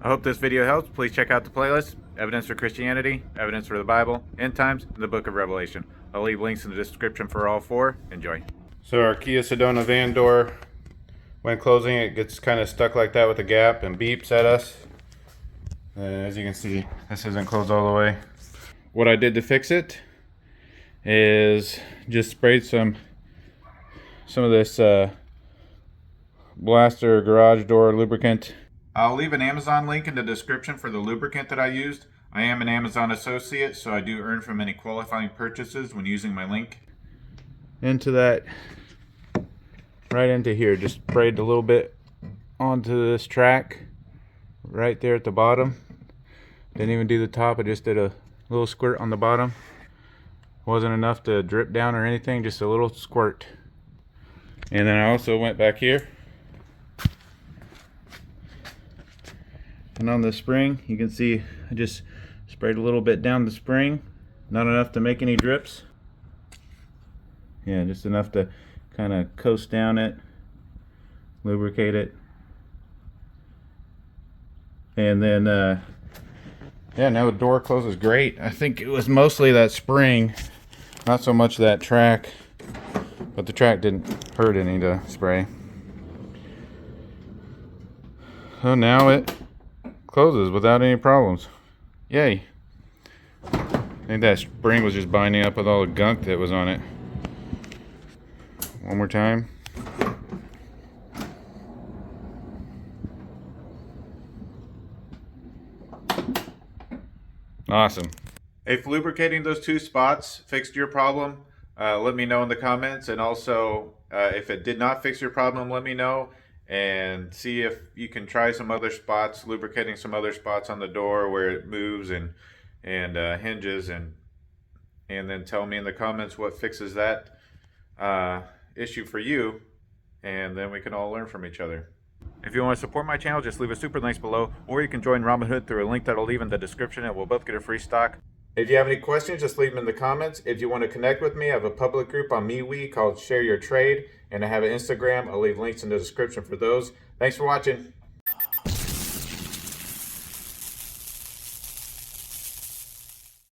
I hope this video helps. Please check out the playlist: Evidence for Christianity, Evidence for the Bible, End Times, and the Book of Revelation. I'll leave links in the description for all four. Enjoy. So our Kia Sedona van door, when closing, it gets kind of stuck like that with a gap and beeps at us. As you can see, this isn't closed all the way. What I did to fix it is just sprayed some of this blaster garage door lubricant. I'll leave an Amazon link in the description for the lubricant that I used. I am an Amazon associate, so I do earn from any qualifying purchases when using my link. Into that, right into here, just sprayed a little bit onto this track right there at the bottom. Didn't even do the top, I just did a little squirt on the bottom. Wasn't enough to drip down or anything, just a little squirt. And then I also went back here, and on the spring you can see I just sprayed a little bit down the spring, not enough to make any drips. Yeah, just enough to kind of coast down it, lubricate it. And then yeah, now the door closes great. I think it was mostly that spring, not so much that track, but the track didn't hurt any to spray. So now it closes without any problems. Yay. I think that spring was just binding up with all the gunk that was on it. One more time. Awesome. If lubricating those two spots fixed your problem, let me know in the comments. And also, if it did not fix your problem, let me know. And see if you can try some other spots, lubricating some other spots on the door where it moves and hinges, and then tell me in the comments what fixes that issue for you, and then we can all learn from each other. If you want to support my channel, just leave a super links below, or you can join Robinhood through a link that I'll leave in the description, and we'll both get a free stock. If you have any questions, just leave them in the comments. If you want to connect with me, I have a public group on MeWe called Share Your Trade, and I have an Instagram. I'll leave links in the description for those. Thanks for watching.